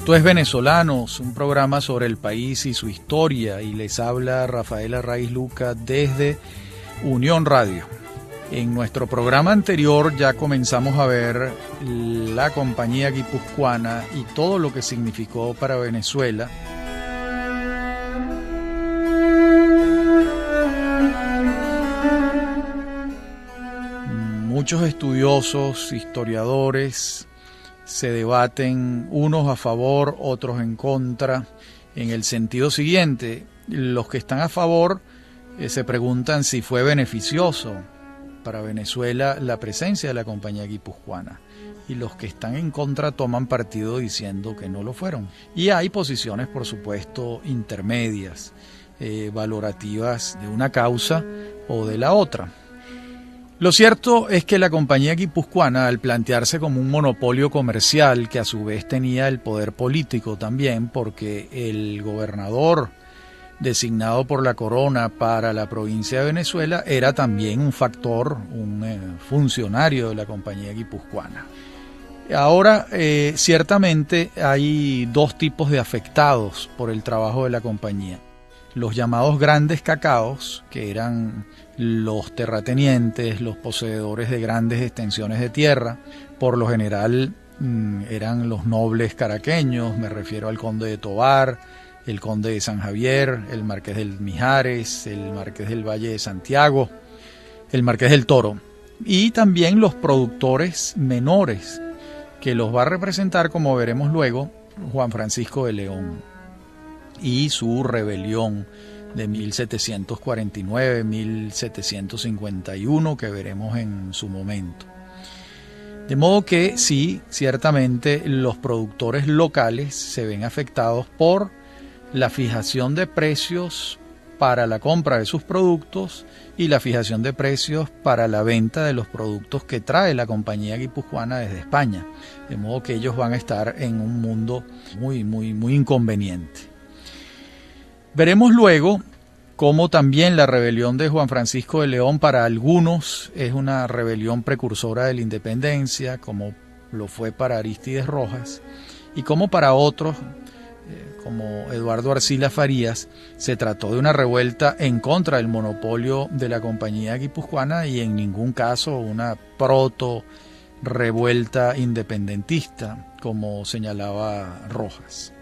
Esto es Venezolanos, un programa sobre el país y su historia, y les habla Rafael Arraiz Luca desde Unión Radio. En nuestro programa anterior ya comenzamos a ver la compañía guipuzcoana y todo lo que significó para Venezuela. Muchos estudiosos, historiadores, se debaten unos a favor, otros en contra, en el sentido siguiente: los que están a favor se preguntan si fue beneficioso para Venezuela la presencia de la compañía guipuzcoana, y los que están en contra toman partido diciendo que no lo fueron. Y hay posiciones, por supuesto, intermedias, valorativas de una causa o de la otra. Lo cierto es que la compañía guipuzcoana, al plantearse como un monopolio comercial, que a su vez tenía el poder político también, porque el gobernador designado por la corona para la provincia de Venezuela era también un factor, un funcionario de la compañía guipuzcoana. Ahora, ciertamente hay dos tipos de afectados por el trabajo de la compañía: los llamados grandes cacaos, que eran los terratenientes, los poseedores de grandes extensiones de tierra. Por lo general eran los nobles caraqueños, me refiero al conde de Tovar, el conde de San Javier, el marqués del Mijares, el marqués del Valle de Santiago, el marqués del Toro, y también los productores menores, que los va a representar, como veremos luego, Juan Francisco de León y su rebelión de 1749-1751, que veremos en su momento. De modo que sí, ciertamente los productores locales se ven afectados por la fijación de precios para la compra de sus productos y la fijación de precios para la venta de los productos que trae la compañía guipuzcoana desde España. De modo que ellos van a estar en un mundo muy inconveniente. Veremos luego cómo también la rebelión de Juan Francisco de León para algunos es una rebelión precursora de la independencia, como lo fue para Arístides Rojas, y cómo para otros, como Eduardo Arcila Farías, se trató de una revuelta en contra del monopolio de la compañía guipuzcoana y en ningún caso una proto-revuelta independentista, como señalaba Rojas.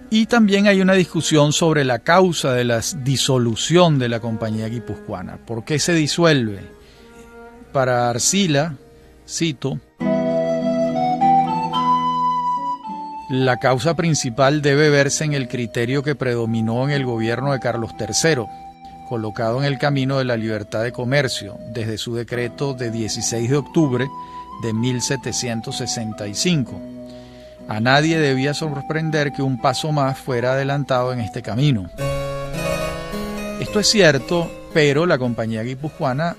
Y también hay una discusión sobre la causa de la disolución de la compañía guipuzcoana. ¿Por qué se disuelve? Para Arcila, cito: la causa principal debe verse en el criterio que predominó en el gobierno de Carlos III, colocado en el camino de la libertad de comercio desde su decreto de 16 de octubre de 1765. A nadie debía sorprender que un paso más fuera adelantado en este camino. Esto es cierto, pero la compañía guipuzcoana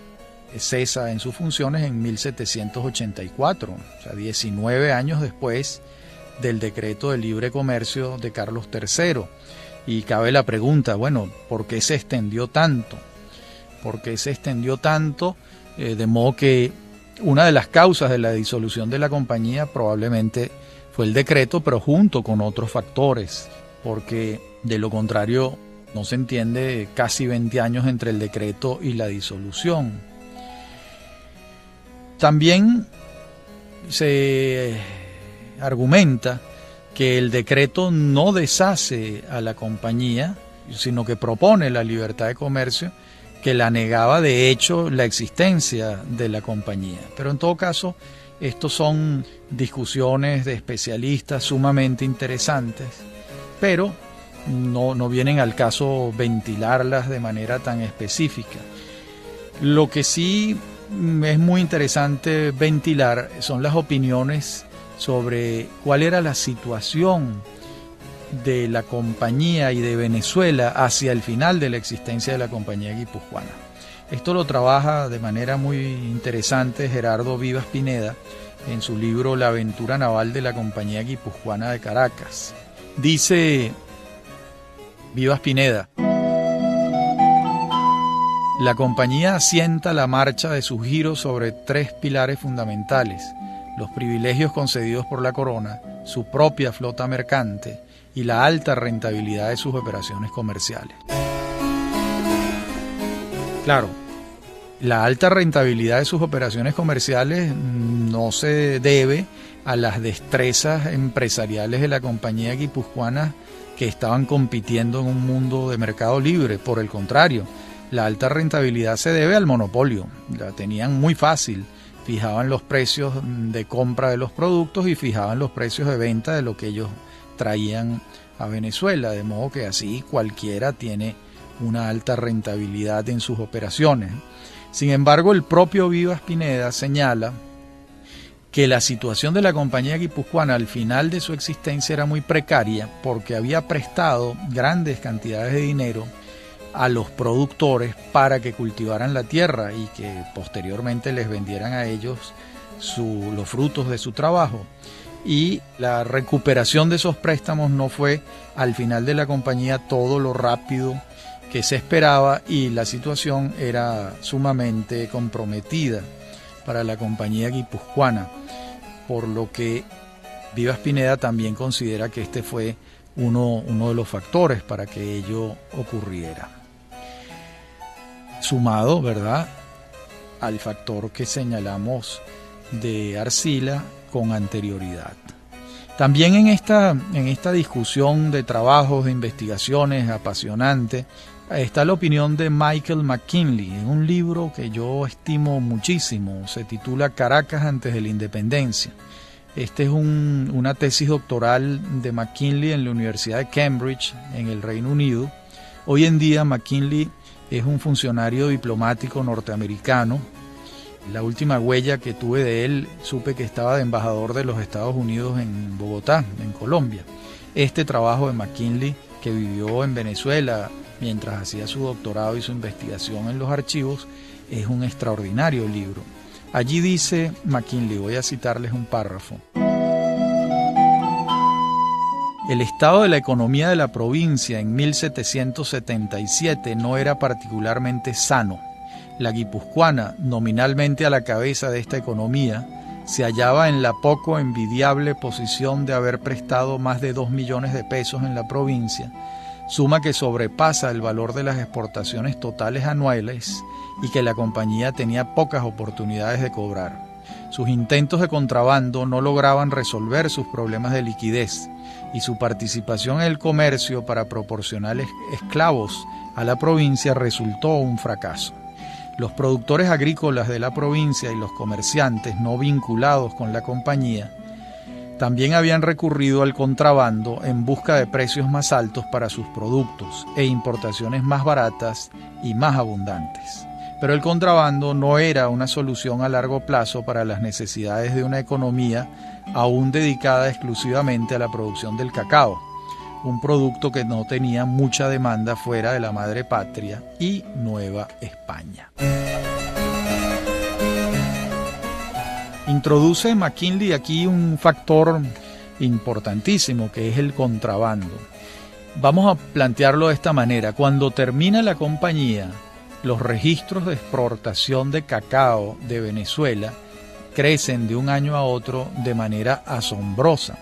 cesa en sus funciones en 1784, o sea, 19 años después del decreto de libre comercio de Carlos III. Y cabe la pregunta, bueno, ¿por qué se extendió tanto? ¿Por qué se extendió tanto? De modo que una de las causas de la disolución de la compañía probablemente fue el decreto, pero junto con otros factores, porque de lo contrario no se entiende casi 20 años entre el decreto y la disolución. También se argumenta que el decreto no deshace a la compañía, sino que propone la libertad de comercio, que la negaba de hecho la existencia de la compañía. Pero en todo caso, estos son discusiones de especialistas sumamente interesantes, pero no vienen al caso ventilarlas de manera tan específica. Lo que sí es muy interesante ventilar son las opiniones sobre cuál era la situación de la compañía y de Venezuela hacia el final de la existencia de la compañía guipuzcoana. Esto lo trabaja de manera muy interesante Gerardo Vivas Pineda en su libro La aventura naval de la compañía guipuzcoana de Caracas. Dice Vivas Pineda: la compañía asienta la marcha de sus giros sobre tres pilares fundamentales: los privilegios concedidos por la corona, su propia flota mercante y la alta rentabilidad de sus operaciones comerciales. Claro, la alta rentabilidad de sus operaciones comerciales no se debe a las destrezas empresariales de la compañía guipuzcoana que estaban compitiendo en un mundo de mercado libre. Por el contrario, la alta rentabilidad se debe al monopolio. La tenían muy fácil. Fijaban los precios de compra de los productos y fijaban los precios de venta de lo que ellos traían a Venezuela, de modo que así cualquiera tiene una alta rentabilidad en sus operaciones. Sin embargo, el propio Vivas Pineda señala que la situación de la compañía guipuzcoana al final de su existencia era muy precaria porque había prestado grandes cantidades de dinero a los productores para que cultivaran la tierra y que posteriormente les vendieran a ellos los frutos de su trabajo. Y la recuperación de esos préstamos no fue al final de la compañía todo lo rápido que se esperaba y la situación era sumamente comprometida para la compañía guipuzcoana, por lo que Vivas Pineda también considera que este fue uno de los factores para que ello ocurriera. Sumado, ¿verdad?, al factor que señalamos de Arcila con anterioridad. También en esta discusión de trabajos, de investigaciones apasionante, está la opinión de Michael McKinley, en un libro que yo estimo muchísimo, se titula Caracas antes de la independencia. Este es una tesis doctoral de McKinley en la Universidad de Cambridge, en el Reino Unido. Hoy en día McKinley es un funcionario diplomático norteamericano. La última huella que tuve de él, supe que estaba de embajador de los Estados Unidos en Bogotá, en Colombia. Este trabajo de McKinley, que vivió en Venezuela mientras hacía su doctorado y su investigación en los archivos, es un extraordinario libro. Allí dice McKinley, voy a citarles un párrafo: el estado de la economía de la provincia en 1777 no era particularmente sano. La guipuzcoana, nominalmente a la cabeza de esta economía, se hallaba en la poco envidiable posición de haber prestado más de 2 millones de pesos en la provincia, suma que sobrepasa el valor de las exportaciones totales anuales y que la compañía tenía pocas oportunidades de cobrar. Sus intentos de contrabando no lograban resolver sus problemas de liquidez y su participación en el comercio para proporcionar esclavos a la provincia resultó un fracaso. Los productores agrícolas de la provincia y los comerciantes no vinculados con la compañía también habían recurrido al contrabando en busca de precios más altos para sus productos e importaciones más baratas y más abundantes. Pero el contrabando no era una solución a largo plazo para las necesidades de una economía aún dedicada exclusivamente a la producción del cacao, un producto que no tenía mucha demanda fuera de la madre patria y Nueva España. Introduce McKinley aquí un factor importantísimo que es el contrabando. Vamos a plantearlo de esta manera: cuando termina la compañía, los registros de exportación de cacao de Venezuela crecen de un año a otro de manera asombrosa.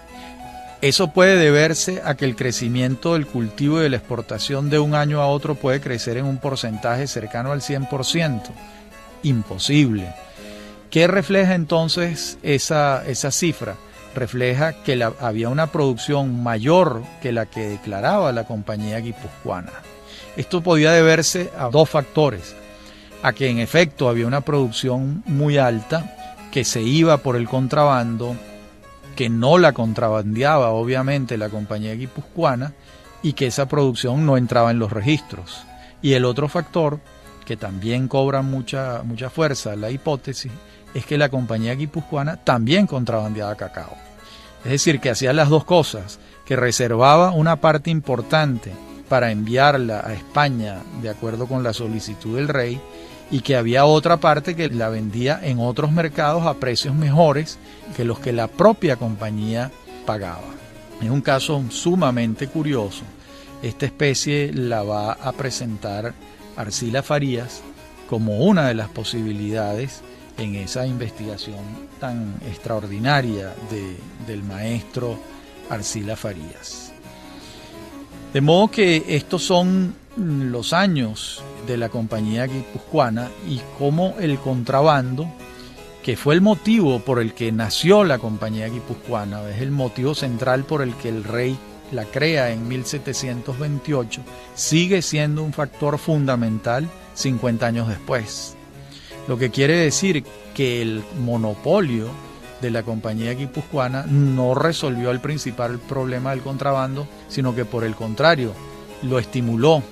Eso puede deberse a que el crecimiento del cultivo y de la exportación de un año a otro puede crecer en un porcentaje cercano al 100%. Imposible. ¿Qué refleja entonces esa cifra? Refleja que había una producción mayor que la que declaraba la compañía guipuzcoana. Esto podía deberse a dos factores: a que en efecto había una producción muy alta que se iba por el contrabando, que no la contrabandeaba obviamente la compañía guipuzcoana, y que esa producción no entraba en los registros. Y el otro factor, que también cobra mucha fuerza la hipótesis, es que la compañía guipuzcoana también contrabandeaba cacao. Es decir, que hacía las dos cosas, que reservaba una parte importante para enviarla a España de acuerdo con la solicitud del rey, y que había otra parte que la vendía en otros mercados a precios mejores que los que la propia compañía pagaba. Es un caso sumamente curioso. Esta especie la va a presentar Arcila Farías como una de las posibilidades en esa investigación tan extraordinaria del maestro Arcila Farías. De modo que estos son los años de la Compañía Guipuzcoana y cómo el contrabando, que fue el motivo por el que nació la Compañía Guipuzcoana, es el motivo central por el que el rey la crea en 1728, sigue siendo un factor fundamental 50 años después. Lo que quiere decir que el monopolio de la Compañía Guipuzcoana no resolvió el principal problema del contrabando, sino que por el contrario, lo estimuló.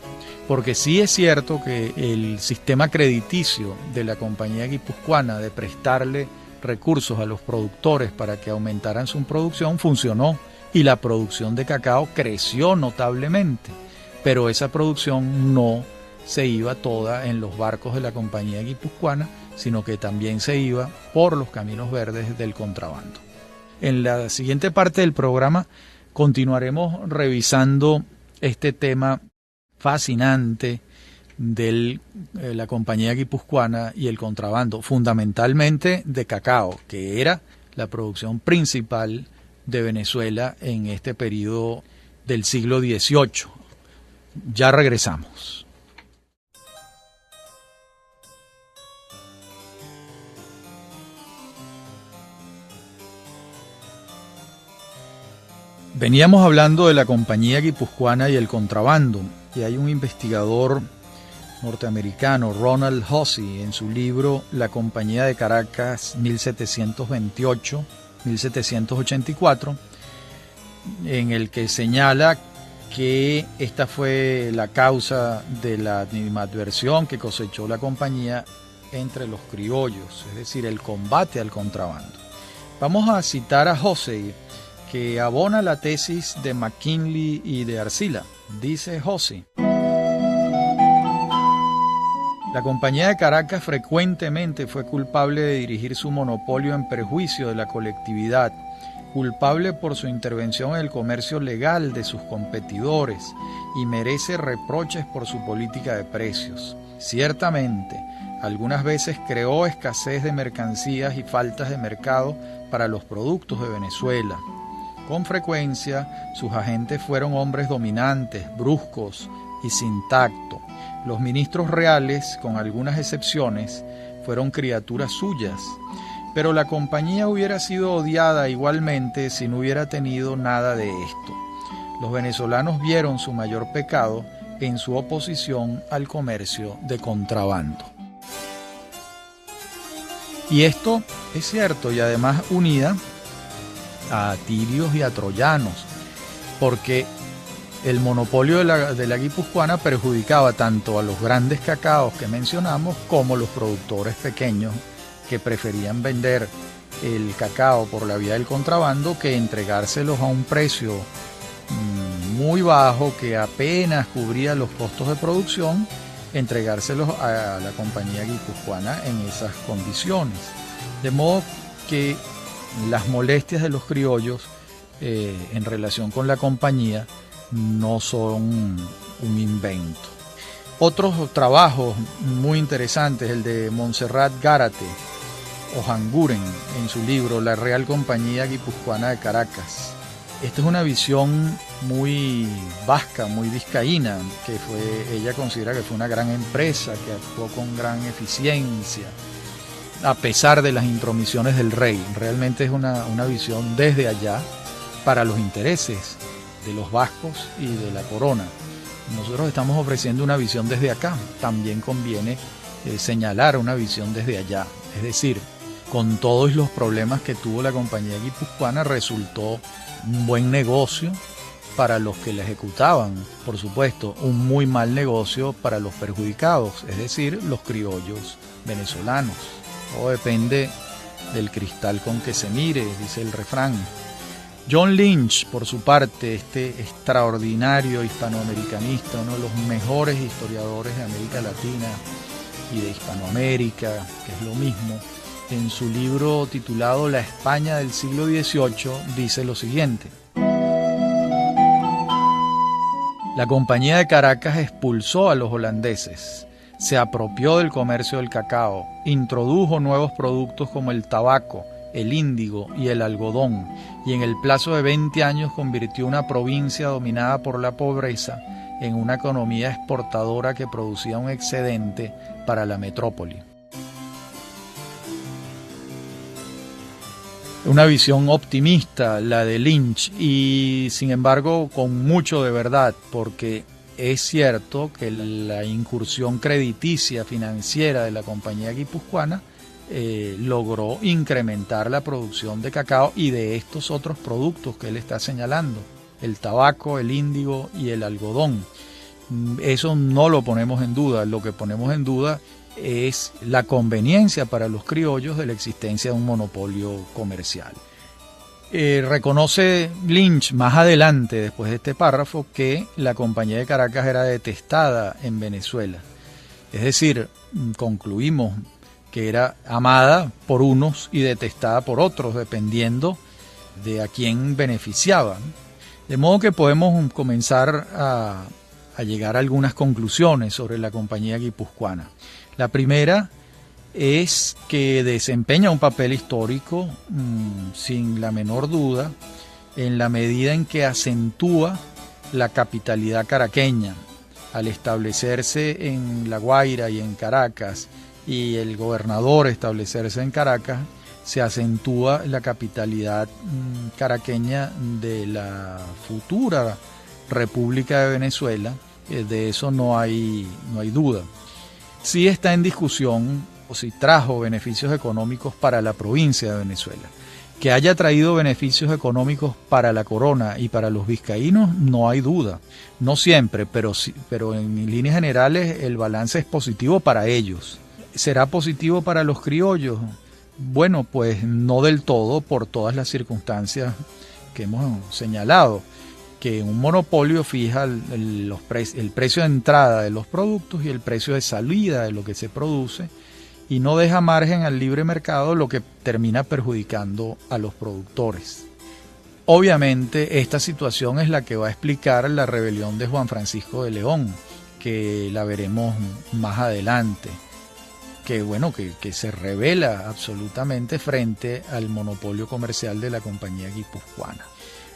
Porque sí es cierto que el sistema crediticio de la Compañía Guipuzcoana de prestarle recursos a los productores para que aumentaran su producción funcionó y la producción de cacao creció notablemente, pero esa producción no se iba toda en los barcos de la Compañía Guipuzcoana, sino que también se iba por los caminos verdes del contrabando. En la siguiente parte del programa continuaremos revisando este tema fascinante de la Compañía Guipuzcoana y el contrabando, fundamentalmente de cacao, que era la producción principal de Venezuela en este periodo del siglo XVIII. Ya regresamos. Veníamos hablando de la Compañía Guipuzcoana y el contrabando, y hay un investigador norteamericano, Ronald Hussey, en su libro La Compañía de Caracas 1728-1784, en el que señala que esta fue la causa de la animadversión que cosechó la compañía entre los criollos, es decir, el combate al contrabando. Vamos a citar a Hussey, que abona la tesis de McKinley y de Arcila. Dice Hussey: la Compañía de Caracas frecuentemente fue culpable de dirigir su monopolio en perjuicio de la colectividad, culpable por su intervención en el comercio legal de sus competidores, y merece reproches por su política de precios. Ciertamente, algunas veces creó escasez de mercancías y faltas de mercado para los productos de Venezuela. Con frecuencia, sus agentes fueron hombres dominantes, bruscos y sin tacto. Los ministros reales, con algunas excepciones, fueron criaturas suyas, pero la compañía hubiera sido odiada igualmente si no hubiera tenido nada de esto. Los venezolanos vieron su mayor pecado en su oposición al comercio de contrabando. Y esto es cierto, y además unida a tirios y a troyanos, porque el monopolio de la guipuzcoana perjudicaba tanto a los grandes cacaos que mencionamos como a los productores pequeños que preferían vender el cacao por la vía del contrabando que entregárselos a un precio muy bajo que apenas cubría los costos de producción, entregárselos a la Compañía Guipuzcoana en esas condiciones. De modo que las molestias de los criollos en relación con la compañía no son un invento. Otros trabajos muy interesantes, el de Montserrat Gárate Ojanguren en su libro La Real Compañía Guipuzcoana de Caracas. Esta es una visión muy vasca, muy vizcaína, que ella considera que fue una gran empresa, que actuó con gran eficiencia, a pesar de las intromisiones del rey. Realmente es una visión desde allá para los intereses de los vascos y de la corona. Nosotros estamos ofreciendo una visión desde acá. También conviene señalar una visión desde allá. Es decir, con todos los problemas que tuvo la Compañía Guipuzcoana, resultó un buen negocio para los que la ejecutaban. Por supuesto, un muy mal negocio para los perjudicados, es decir, los criollos venezolanos. Todo depende del cristal con que se mire, dice el refrán. John Lynch, por su parte, este extraordinario hispanoamericanista, uno de los mejores historiadores de América Latina y de Hispanoamérica, que es lo mismo, en su libro titulado La España del siglo XVIII, dice lo siguiente: la Compañía de Caracas expulsó a los holandeses, se apropió del comercio del cacao, introdujo nuevos productos como el tabaco el índigo y el algodón, y en el plazo de 20 años convirtió una provincia dominada por la pobreza en una economía exportadora que producía un excedente para la metrópoli. Una visión optimista, la de Lynch, y sin embargo con mucho de verdad, porque es cierto que la incursión crediticia financiera de la compañía guipuzcoana logró incrementar la producción de cacao y de estos otros productos que él está señalando, el tabaco, el índigo y el algodón. Eso no lo ponemos en duda, lo que ponemos en duda es la conveniencia para los criollos de la existencia de un monopolio comercial. Reconoce Lynch más adelante, después de este párrafo, que la Compañía de Caracas era detestada en Venezuela. Es decir, concluimos que era amada por unos y detestada por otros, dependiendo de a quién beneficiaba. De modo que podemos comenzar a llegar a algunas conclusiones sobre la Compañía Guipuzcoana. La primera es que desempeña un papel histórico, sin la menor duda, en la medida en que acentúa la capitalidad caraqueña. Al establecerse en La Guaira y en Caracas, y el gobernador establecerse en Caracas, se acentúa la capitalidad caraqueña de la futura República de Venezuela. De eso no hay duda. Sí está en discusión o si trajo beneficios económicos para la provincia de Venezuela. Que haya traído beneficios económicos para la corona y para los vizcaínos, no hay duda. No siempre, pero en líneas generales el balance es positivo para ellos. ¿Será positivo para los criollos? Bueno, pues no del todo, por todas las circunstancias que hemos señalado. Que un monopolio fija el precio de entrada de los productos y el precio de salida de lo que se produce, y no deja margen al libre mercado, lo que termina perjudicando a los productores. Obviamente esta situación es la que va a explicar la rebelión de Juan Francisco de León, que la veremos más adelante, que se rebela absolutamente frente al monopolio comercial de la Compañía Guipuzcoana.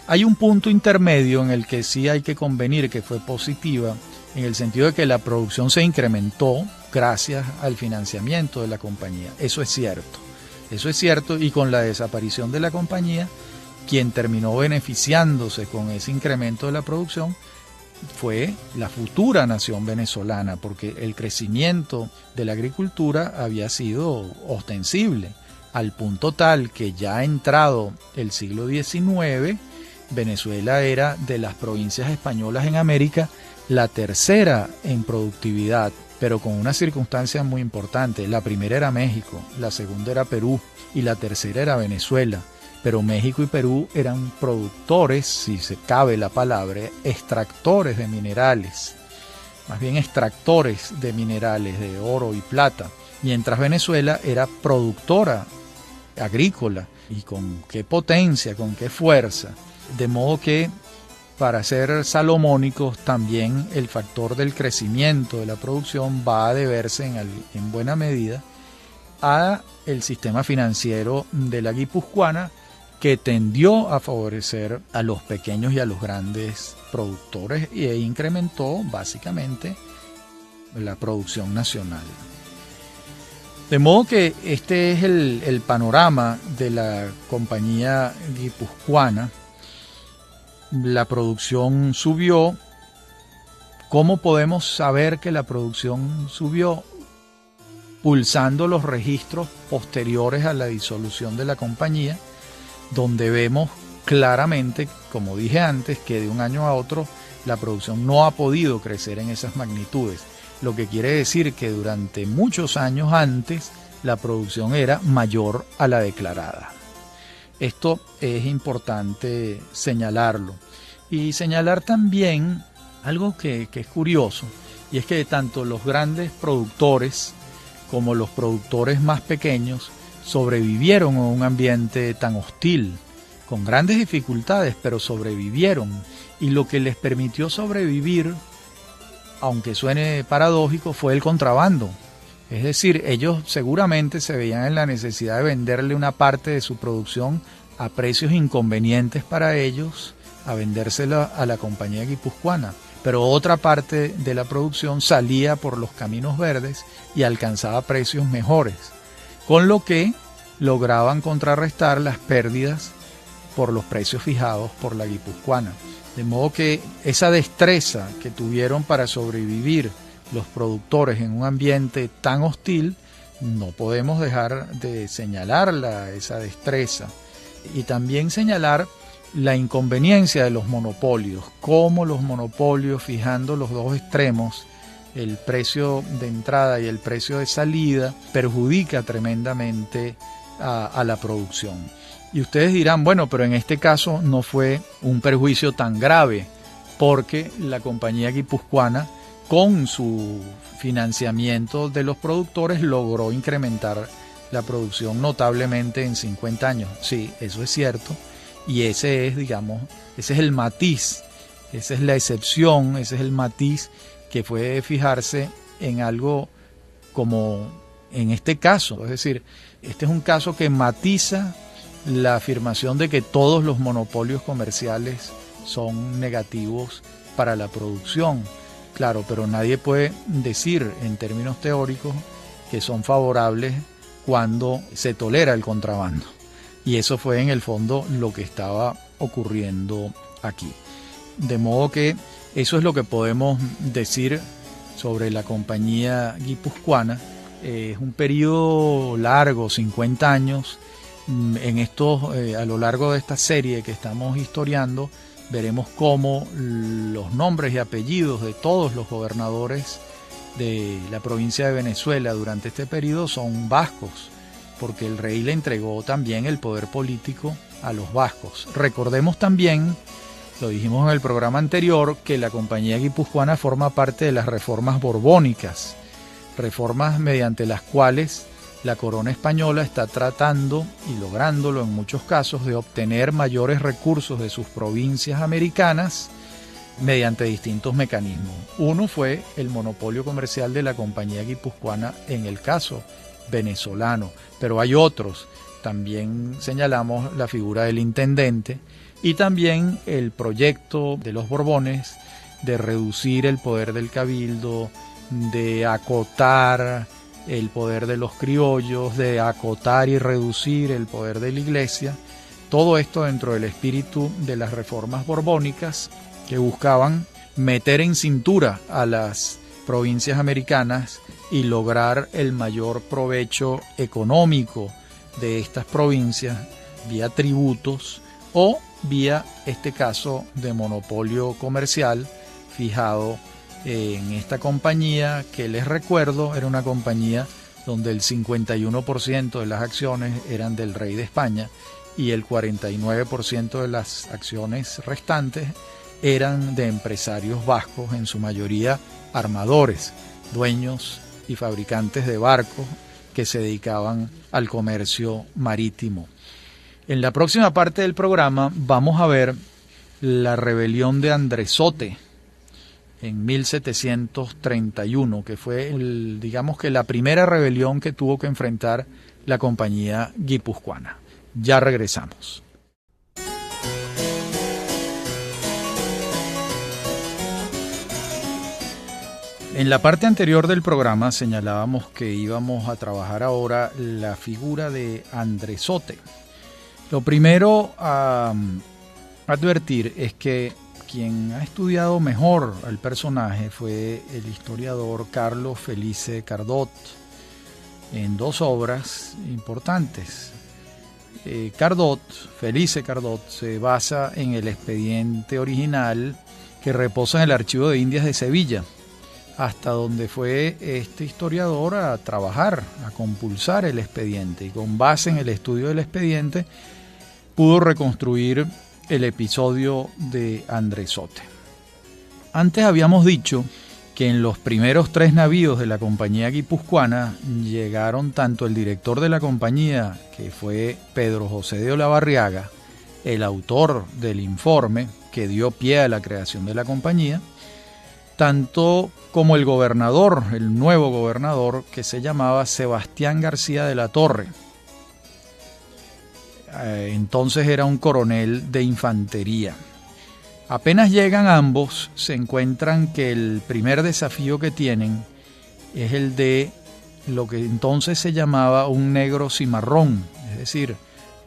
Hay un punto intermedio en el que sí hay que convenir que fue positiva, en el sentido de que la producción se incrementó gracias al financiamiento de la compañía. Eso es cierto, y con la desaparición de la compañía, quien terminó beneficiándose con ese incremento de la producción fue la futura nación venezolana, porque el crecimiento de la agricultura había sido ostensible, al punto tal que ya entrado el siglo XIX, Venezuela era de las provincias españolas en América la tercera en productividad, pero con una circunstancia muy importante. La primera era México, la segunda era Perú y la tercera era Venezuela. Pero México y Perú eran productores, si se cabe la palabra, extractores de minerales, más bien extractores de minerales, de oro y plata, mientras Venezuela era productora agrícola. ¿Y con qué potencia, con qué fuerza? De modo que para ser salomónicos también el factor del crecimiento de la producción va a deberse en buena medida a el sistema financiero de la guipuzcoana, que tendió a favorecer a los pequeños y a los grandes productores e incrementó básicamente la producción nacional. De modo que este es el panorama de la compañía guipuzcoana. La producción subió. ¿Cómo podemos saber que la producción subió? Pulsando los registros posteriores a la disolución de la compañía, donde vemos claramente, como dije antes, que de un año a otro la producción no ha podido crecer en esas magnitudes, lo que quiere decir que durante muchos años antes la producción era mayor a la declarada. Esto es importante señalarlo, y señalar también algo que es curioso, y es que tanto los grandes productores como los productores más pequeños sobrevivieron en un ambiente tan hostil, con grandes dificultades, pero sobrevivieron. Y lo que les permitió sobrevivir, aunque suene paradójico, fue el contrabando. Es decir, ellos seguramente se veían en la necesidad de venderle una parte de su producción a precios inconvenientes para ellos, a vendérsela a la compañía guipuzcoana. Pero otra parte de la producción salía por los caminos verdes y alcanzaba precios mejores, con lo que lograban contrarrestar las pérdidas por los precios fijados por la guipuzcoana. De modo que esa destreza que tuvieron para sobrevivir los productores en un ambiente tan hostil, no podemos dejar de señalarla, esa destreza, y también señalar la inconveniencia de los monopolios, cómo los monopolios, fijando los dos extremos, el precio de entrada y el precio de salida, perjudica tremendamente a la producción. Y ustedes dirán, bueno, pero en este caso no fue un perjuicio tan grave, porque la compañía guipuzcoana, con su financiamiento de los productores, logró incrementar la producción notablemente en 50 años. Sí, eso es cierto. Y ese es, digamos, ese es el matiz, esa es la excepción, ese es el matiz que fue fijarse en algo como en este caso. Es decir, este es un caso que matiza la afirmación de que todos los monopolios comerciales son negativos para la producción. Claro, pero nadie puede decir en términos teóricos que son favorables cuando se tolera el contrabando. Y eso fue en el fondo lo que estaba ocurriendo aquí. De modo que eso es lo que podemos decir sobre la compañía guipuzcoana. Es un periodo largo, 50 años. En estos, a lo largo de esta serie que estamos historiando, veremos cómo los nombres y apellidos de todos los gobernadores de la provincia de Venezuela durante este periodo son vascos, porque el rey le entregó también el poder político a los vascos. Recordemos también, lo dijimos en el programa anterior, que la compañía guipuzcoana forma parte de las reformas borbónicas, reformas mediante las cuales la corona española está tratando, y lográndolo en muchos casos, de obtener mayores recursos de sus provincias americanas mediante distintos mecanismos. Uno fue el monopolio comercial de la compañía guipuzcoana en el caso venezolano, pero hay otros. También señalamos la figura del intendente y también el proyecto de los Borbones de reducir el poder del cabildo, de acotar el poder de los criollos, de acotar y reducir el poder de la iglesia. Todo esto dentro del espíritu de las reformas borbónicas que buscaban meter en cintura a las provincias americanas y lograr el mayor provecho económico de estas provincias vía tributos o vía este caso de monopolio comercial fijado en esta compañía, que les recuerdo era una compañía donde el 51% de las acciones eran del rey de España y el 49% de las acciones restantes eran de empresarios vascos, en su mayoría armadores, dueños y fabricantes de barcos que se dedicaban al comercio marítimo. En la próxima parte del programa vamos a ver la rebelión de Andresote en 1731, que fue digamos que la primera rebelión que tuvo que enfrentar la compañía guipuzcoana. Ya regresamos. En la parte anterior del programa señalábamos que íbamos a trabajar ahora la figura de Andresote. Lo primero a advertir es que quien ha estudiado mejor al personaje fue el historiador Carlos Felice Cardot, en dos obras importantes. Felice Cardot se basa en el expediente original que reposa en el Archivo de Indias de Sevilla, hasta donde fue este historiador a trabajar, a compulsar el expediente, y con base en el estudio del expediente pudo reconstruir el episodio de Andresote. Antes habíamos dicho que en los primeros 3 navíos de la compañía guipuzcoana llegaron tanto el director de la compañía, que fue Pedro José de Olavarriaga, el autor del informe que dio pie a la creación de la compañía, tanto como el gobernador, el nuevo gobernador, que se llamaba Sebastián García de la Torre. Entonces era un coronel de infantería. Apenas llegan ambos, se encuentran que el primer desafío que tienen es el de lo que entonces se llamaba un negro cimarrón, es decir,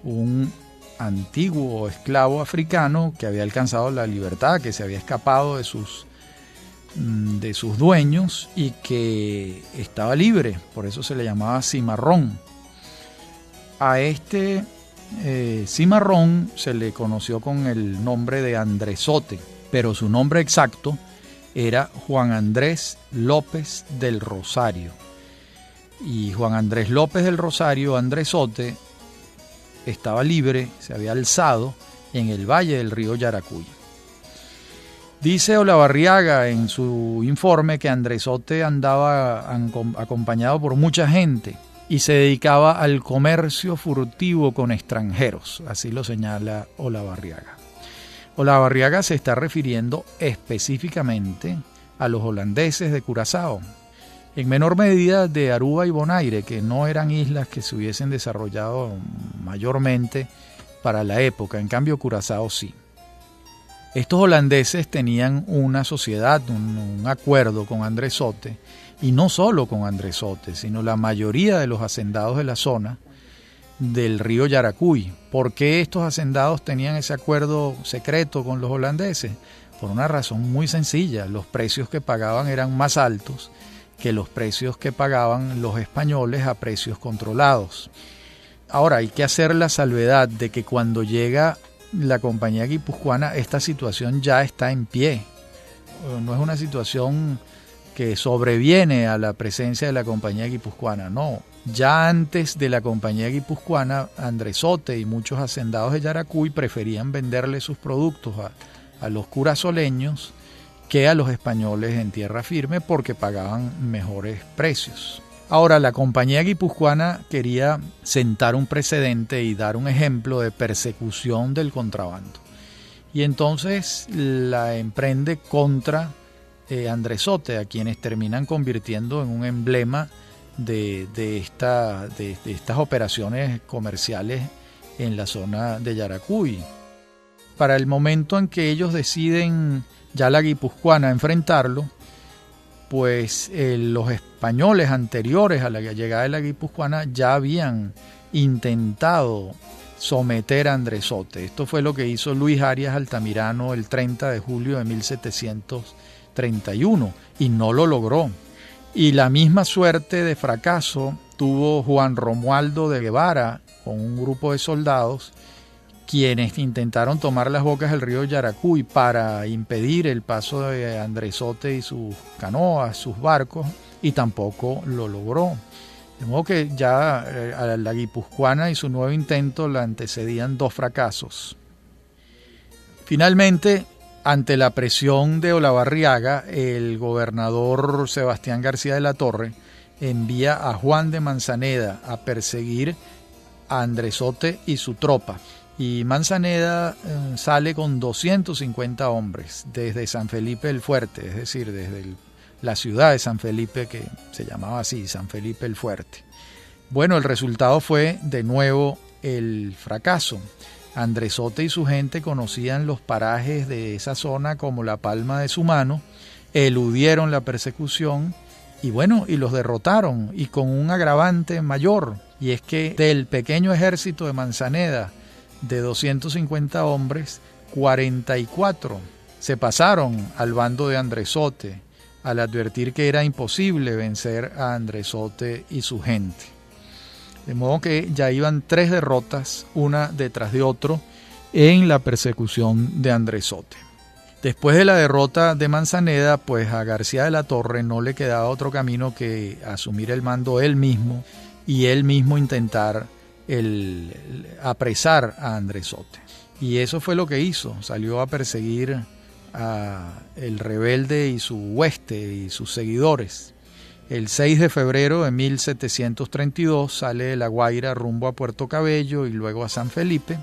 un antiguo esclavo africano que había alcanzado la libertad, que se había escapado de sus dueños y que estaba libre, por eso se le llamaba cimarrón. A este cimarrón se le conoció con el nombre de Andresote, pero su nombre exacto era Juan Andrés López del Rosario. Y Juan Andrés López del Rosario, Andresote, estaba libre, se había alzado en el valle del río Yaracuy. Dice Olavarriaga en su informe que Andresote andaba acompañado por mucha gente y se dedicaba al comercio furtivo con extranjeros, así lo señala Olavarriaga. Olavarriaga se está refiriendo específicamente a los holandeses de Curazao, en menor medida de Aruba y Bonaire, que no eran islas que se hubiesen desarrollado mayormente para la época, en cambio Curazao sí. Estos holandeses tenían una sociedad, un acuerdo con Andresote, y no solo con Andresote, sino la mayoría de los hacendados de la zona del río Yaracuy. ¿Por qué estos hacendados tenían ese acuerdo secreto con los holandeses? Por una razón muy sencilla: los precios que pagaban eran más altos que los precios que pagaban los españoles a precios controlados. Ahora, hay que hacer la salvedad de que cuando llega la compañía guipuzcoana, esta situación ya está en pie. No es una situación que sobreviene a la presencia de la compañía guipuzcoana, no. Ya antes de la compañía guipuzcoana, Andresote y muchos hacendados de Yaracuy preferían venderle sus productos a los curazoleños que a los españoles en tierra firme, porque pagaban mejores precios. Ahora, la compañía guipuzcoana quería sentar un precedente y dar un ejemplo de persecución del contrabando. Y entonces la emprende contra Andresote, a quienes terminan convirtiendo en un emblema de estas operaciones comerciales en la zona de Yaracuy. Para el momento en que ellos deciden, ya la guipuzcoana, enfrentarlo, pues los españoles anteriores a la llegada de la guipuzcoana ya habían intentado someter a Andresote. Esto fue lo que hizo Luis Arias Altamirano el 30 de julio de 1731 y no lo logró. Y la misma suerte de fracaso tuvo Juan Romualdo de Guevara con un grupo de soldados, quienes intentaron tomar las bocas del río Yaracuy para impedir el paso de Andresote y sus canoas, sus barcos, y tampoco lo logró. De modo que ya a la guipuzcoana y su nuevo intento la antecedían dos fracasos. Finalmente, ante la presión de Olavarriaga, el gobernador Sebastián García de la Torre envía a Juan de Manzaneda a perseguir a Andresote y su tropa. Y Manzaneda sale con 250 hombres desde San Felipe el Fuerte, es decir, desde la ciudad de San Felipe, que se llamaba así, San Felipe el Fuerte. Bueno, el resultado fue de nuevo el fracaso. Andresote y su gente conocían los parajes de esa zona como la palma de su mano, eludieron la persecución y los derrotaron, y con un agravante mayor, y es que del pequeño ejército de Manzaneda de 250 hombres, 44 se pasaron al bando de Andresote al advertir que era imposible vencer a Andresote y su gente. De modo que ya iban 3 derrotas, una detrás de otro, en la persecución de Andresote. Después de la derrota de Manzaneda, pues a García de la Torre no le quedaba otro camino que asumir el mando él mismo y él mismo intentar apresar a Andresote. Y eso fue lo que hizo. Salió a perseguir a el rebelde y su hueste y sus seguidores. El 6 de febrero de 1732 sale de La Guaira rumbo a Puerto Cabello y luego a San Felipe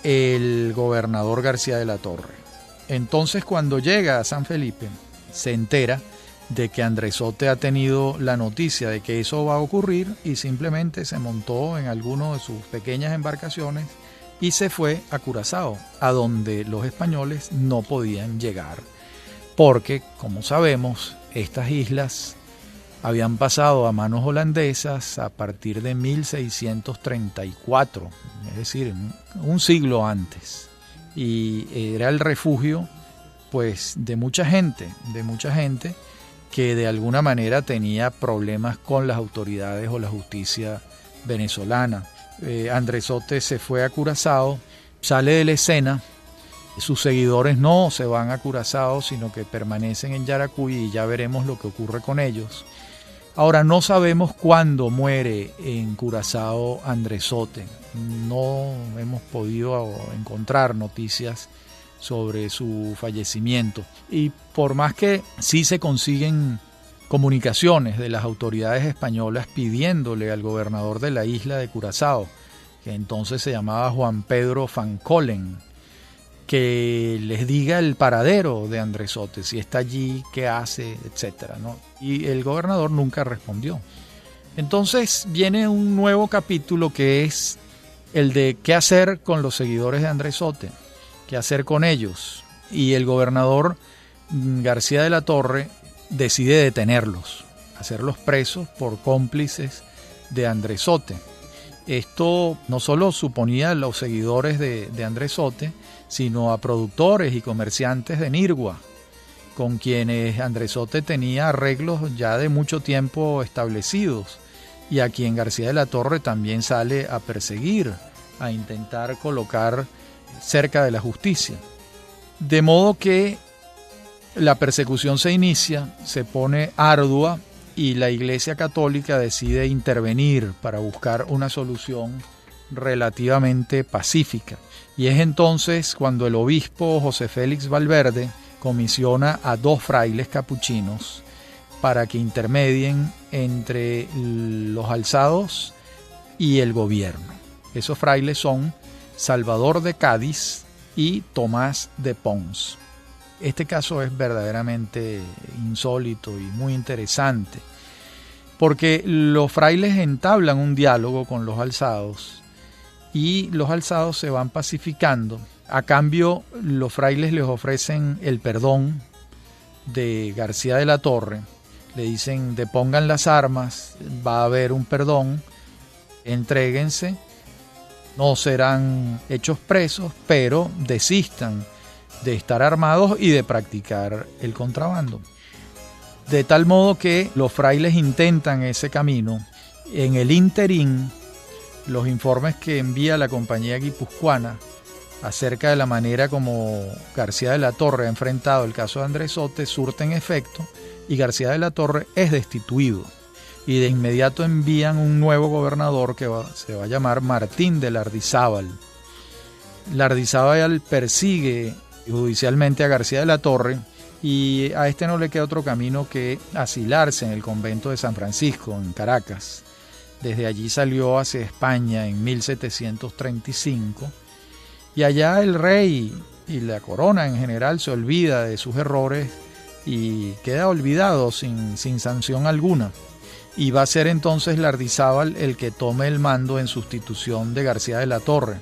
el gobernador García de la Torre. Entonces, cuando llega a San Felipe, se entera de que Andresote ha tenido la noticia de que eso va a ocurrir y simplemente se montó en alguno de sus pequeñas embarcaciones y se fue a Curazao, a donde los españoles no podían llegar, porque, como sabemos, estas islas habían pasado a manos holandesas a partir de 1634, es decir, un siglo antes, y era el refugio pues de mucha gente que de alguna manera tenía problemas con las autoridades o la justicia venezolana. Andresote se fue a Curazao, sale de la escena, sus seguidores no se van a Curazao, sino que permanecen en Yaracuy y ya veremos lo que ocurre con ellos. Ahora, no sabemos cuándo muere en Curazao Andresote, no hemos podido encontrar noticias sobre su fallecimiento, y por más que sí se consiguen comunicaciones de las autoridades españolas pidiéndole al gobernador de la isla de Curazao, que entonces se llamaba Juan Pedro Van Collen, que les diga el paradero de Andresote, si está allí, qué hace, etcétera, ¿no? Y el gobernador nunca respondió. Entonces viene un nuevo capítulo que es el de qué hacer con los seguidores de Andresote, qué hacer con ellos. Y el gobernador García de la Torre decide detenerlos, hacerlos presos por cómplices de Andresote. Esto no solo suponía a los seguidores de Andresote, sino a productores y comerciantes de Nirgua, con quienes Andresote tenía arreglos ya de mucho tiempo establecidos, y a quien García de la Torre también sale a perseguir, a intentar colocar cerca de la justicia. De modo que la persecución se inicia, se pone ardua, y la Iglesia Católica decide intervenir para buscar una solución relativamente pacífica. Y es entonces cuando el obispo José Félix Valverde comisiona a 2 frailes capuchinos para que intermedien entre los alzados y el gobierno. Esos frailes son Salvador de Cádiz y Tomás de Pons. Este caso es verdaderamente insólito y muy interesante, porque los frailes entablan un diálogo con los alzados y los alzados se van pacificando. A cambio, los frailes les ofrecen el perdón de García de la Torre. Le dicen: depongan las armas, va a haber un perdón, entréguense, no serán hechos presos, pero desistan de estar armados y de practicar el contrabando. De tal modo que los frailes intentan ese camino. En el ínterin, los informes que envía la compañía guipuzcoana acerca de la manera como García de la Torre ha enfrentado el caso de Andresote surten efecto, y García de la Torre es destituido. Y de inmediato envían un nuevo gobernador que se va a llamar Martín de Lardizábal. Lardizábal persigue judicialmente a García de la Torre, y a este no le queda otro camino que asilarse en el convento de San Francisco, en Caracas. Desde allí salió hacia España en 1735, y allá el rey y la corona en general se olvida de sus errores y queda olvidado sin sanción alguna. Y va a ser entonces Lardizábal el que tome el mando en sustitución de García de la Torre.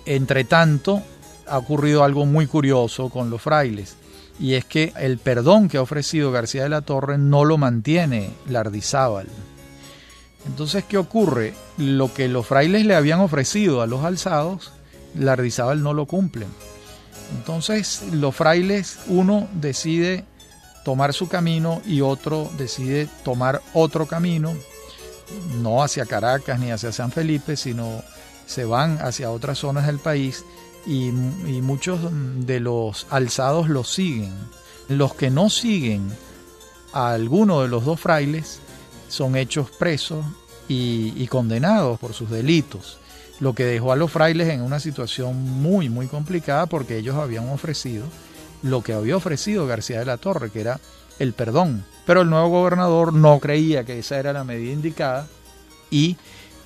Entre tanto, ha ocurrido algo muy curioso con los frailes, y es que el perdón que ha ofrecido García de la Torre no lo mantiene Lardizábal. Entonces, ¿qué ocurre? Lo que los frailes le habían ofrecido a los alzados, Lardizábal no lo cumple. Entonces, los frailes, uno decide tomar su camino y otro decide tomar otro camino, no hacia Caracas ni hacia San Felipe, sino se van hacia otras zonas del país, y muchos de los alzados los siguen. Los que no siguen a alguno de los 2 frailes son hechos presos y condenados por sus delitos, lo que dejó a los frailes en una situación muy muy complicada, porque ellos habían ofrecido lo que había ofrecido García de la Torre, que era el perdón. Pero el nuevo gobernador no creía que esa era la medida indicada y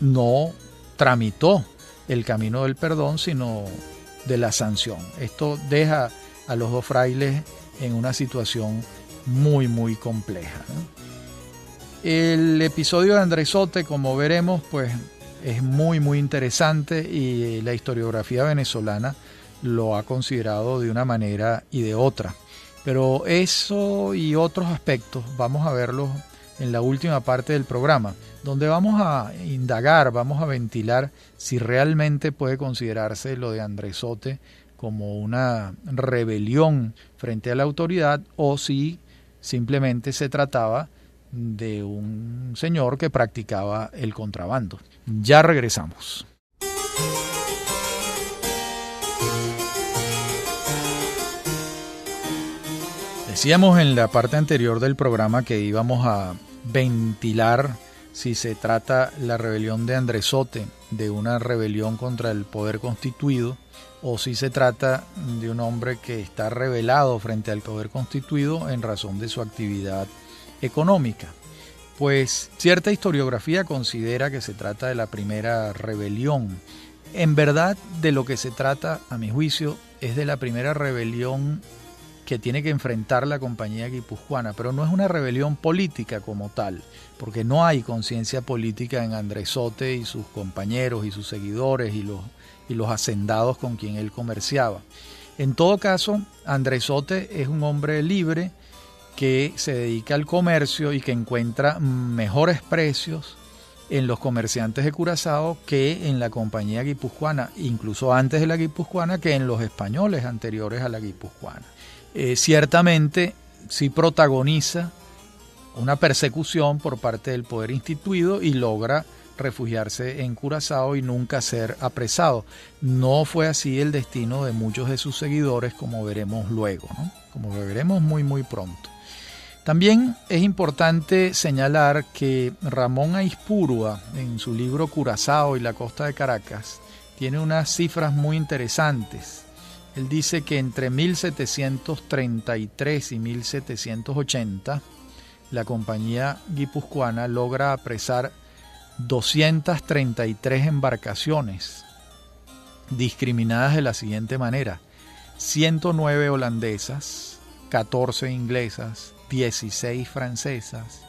no tramitó el camino del perdón, sino de la sanción. Esto deja a los dos frailes en una situación muy, muy compleja, ¿no? El episodio de Andresote, como veremos, pues es muy, muy interesante y la historiografía venezolana lo ha considerado de una manera y de otra. Pero eso y otros aspectos vamos a verlos en la última parte del programa, donde vamos a indagar, vamos a ventilar si realmente puede considerarse lo de Andresote como una rebelión frente a la autoridad o si simplemente se trataba de un señor que practicaba el contrabando. Ya regresamos. Decíamos en la parte anterior del programa que íbamos a ventilar si se trata la rebelión de Andresote de una rebelión contra el poder constituido o si se trata de un hombre que está rebelado frente al poder constituido en razón de su actividad económica. Pues cierta historiografía considera que se trata de la primera rebelión. En verdad, de lo que se trata, a mi juicio, es de la primera rebelión que tiene que enfrentar la compañía guipuzcoana, pero no es una rebelión política como tal, porque no hay conciencia política en Andresote y sus compañeros y sus seguidores y los hacendados con quien él comerciaba. En todo caso, Andresote es un hombre libre que se dedica al comercio y que encuentra mejores precios en los comerciantes de Curazao que en la compañía guipuzcoana, incluso antes de la guipuzcoana, que en los españoles anteriores a la guipuzcoana. Ciertamente sí protagoniza una persecución por parte del poder instituido y logra refugiarse en Curazao y nunca ser apresado. No fue así el destino de muchos de sus seguidores, como veremos luego, ¿no? Como lo veremos muy, muy pronto. También es importante señalar que Ramón Aispurua, en su libro Curazao y la costa de Caracas, tiene unas cifras muy interesantes. Él dice que entre 1733 y 1780, la compañía guipuzcoana logra apresar 233 embarcaciones, discriminadas de la siguiente manera: 109 holandesas, 14 inglesas, 16 francesas,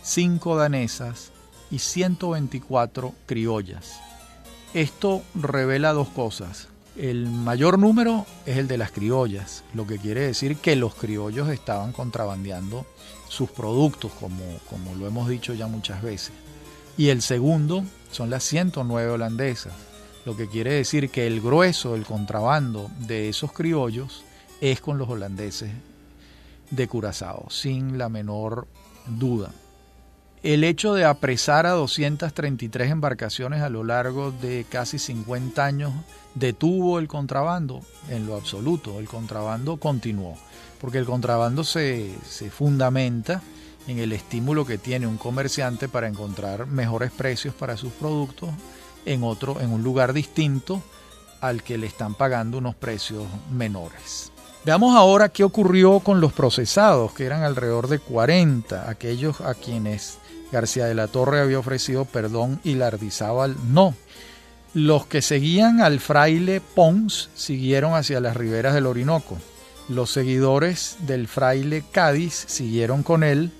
5 danesas y 124 criollas. Esto revela dos cosas. El mayor número es el de las criollas, lo que quiere decir que los criollos estaban contrabandeando sus productos, como lo hemos dicho ya muchas veces. Y el segundo son las 109 holandesas, lo que quiere decir que el grueso del contrabando de esos criollos es con los holandeses de Curazao, sin la menor duda. El hecho de apresar a 233 embarcaciones a lo largo de casi 50 años detuvo el contrabando en lo absoluto. El contrabando continuó, porque el contrabando se fundamenta en el estímulo que tiene un comerciante para encontrar mejores precios para sus productos en un lugar distinto al que le están pagando unos precios menores. Veamos ahora qué ocurrió con los procesados, que eran alrededor de 40, aquellos a quienes García de la Torre había ofrecido perdón y Lardizábal no. Los que seguían al fraile Pons siguieron hacia las riberas del Orinoco. Los seguidores del fraile Cádiz siguieron con él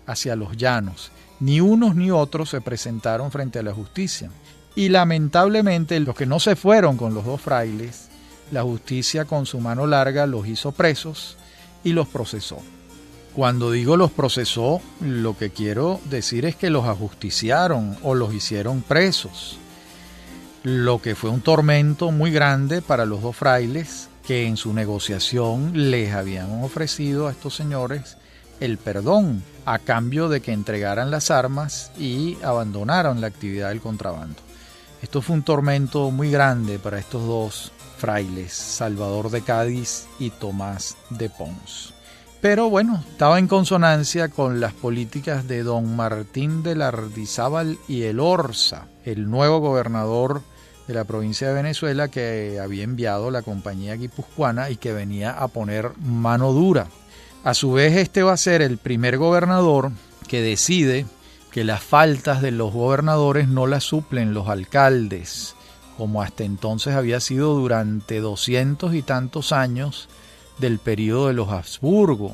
hacia los llanos. Ni unos ni otros se presentaron frente a la justicia. Y lamentablemente los que no se fueron con los dos frailes, la justicia con su mano larga los hizo presos y los procesó. Cuando digo los procesó, lo que quiero decir es que los ajusticiaron o los hicieron presos, lo que fue un tormento muy grande para los dos frailes que en su negociación les habían ofrecido a estos señores el perdón a cambio de que entregaran las armas y abandonaran la actividad del contrabando. Esto fue un tormento muy grande para estos dos frailes, Salvador de Cádiz y Tomás de Pons. Pero bueno, estaba en consonancia con las políticas de don Martín de Lardizábal y Elorza, el nuevo gobernador de la provincia de Venezuela que había enviado la compañía guipuzcoana y que venía a poner mano dura. A su vez, este va a ser el primer gobernador que decide que las faltas de los gobernadores no las suplen los alcaldes, como hasta entonces había sido durante 200 y tantos años del período de los Habsburgo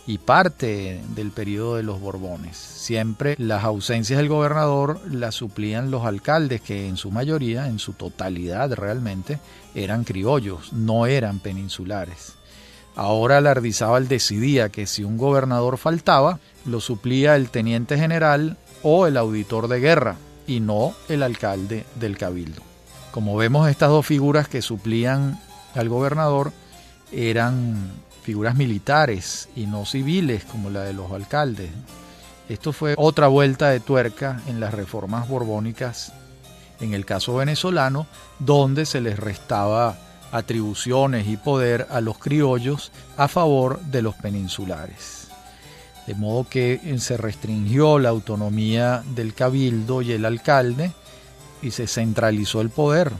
y parte del período de los Borbones. Siempre las ausencias del gobernador las suplían los alcaldes, que en su mayoría, en su totalidad realmente, eran criollos, no eran peninsulares. Ahora Lardizábal decidía que si un gobernador faltaba, lo suplía el teniente general o el auditor de guerra, y no el alcalde del cabildo. Como vemos, estas dos figuras que suplían al gobernador eran figuras militares y no civiles como la de los alcaldes. Esto fue otra vuelta de tuerca en las reformas borbónicas, en el caso venezolano, donde se les restaba atribuciones y poder a los criollos a favor de los peninsulares. De modo que se restringió la autonomía del cabildo y el alcalde y se centralizó el poder,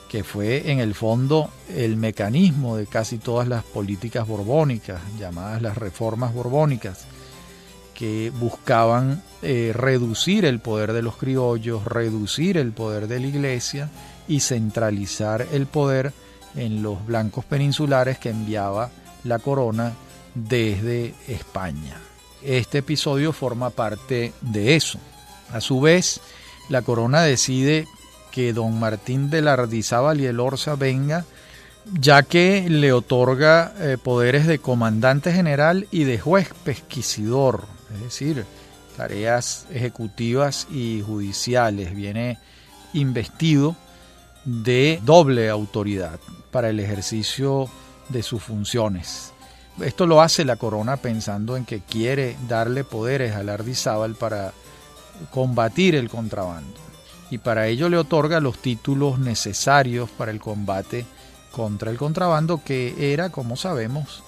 que fue en el fondo el mecanismo de casi todas las políticas borbónicas, llamadas las reformas borbónicas, que buscaban reducir el poder de los criollos, reducir el poder de la iglesia y centralizar el poder en los blancos peninsulares que enviaba la corona desde España. Este episodio forma parte de eso. A su vez, la corona decide que don Martín de Lardizábal y Elorza venga, ya que le otorga poderes de comandante general y de juez pesquisidor, es decir, tareas ejecutivas y judiciales. Viene investido de doble autoridad para el ejercicio de sus funciones. Esto lo hace la corona pensando en que quiere darle poderes a Lardizábal para combatir el contrabando, y para ello le otorga los títulos necesarios para el combate contra el contrabando, que era, como sabemos,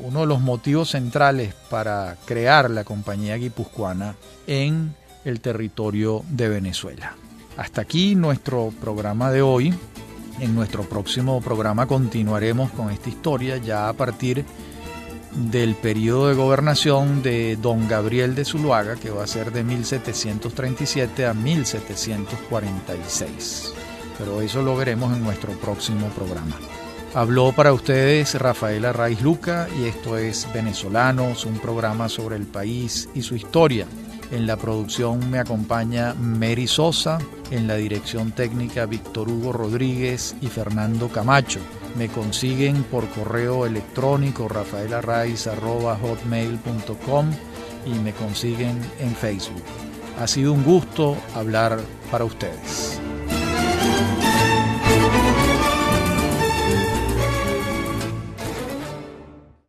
uno de los motivos centrales para crear la Compañía Guipuzcoana en el territorio de Venezuela. Hasta aquí nuestro programa de hoy. En nuestro próximo programa continuaremos con esta historia ya a partir del periodo de gobernación de don Gabriel de Zuluaga, que va a ser de 1737 a 1746. Pero eso lo veremos en nuestro próximo programa. Habló para ustedes Rafael Arraiz Luca y esto es Venezolanos, un programa sobre el país y su historia. En la producción me acompaña Mary Sosa, en la dirección técnica Víctor Hugo Rodríguez y Fernando Camacho. Me consiguen por correo electrónico rafaelarraiz@hotmail.com y me consiguen en Facebook. Ha sido un gusto hablar para ustedes.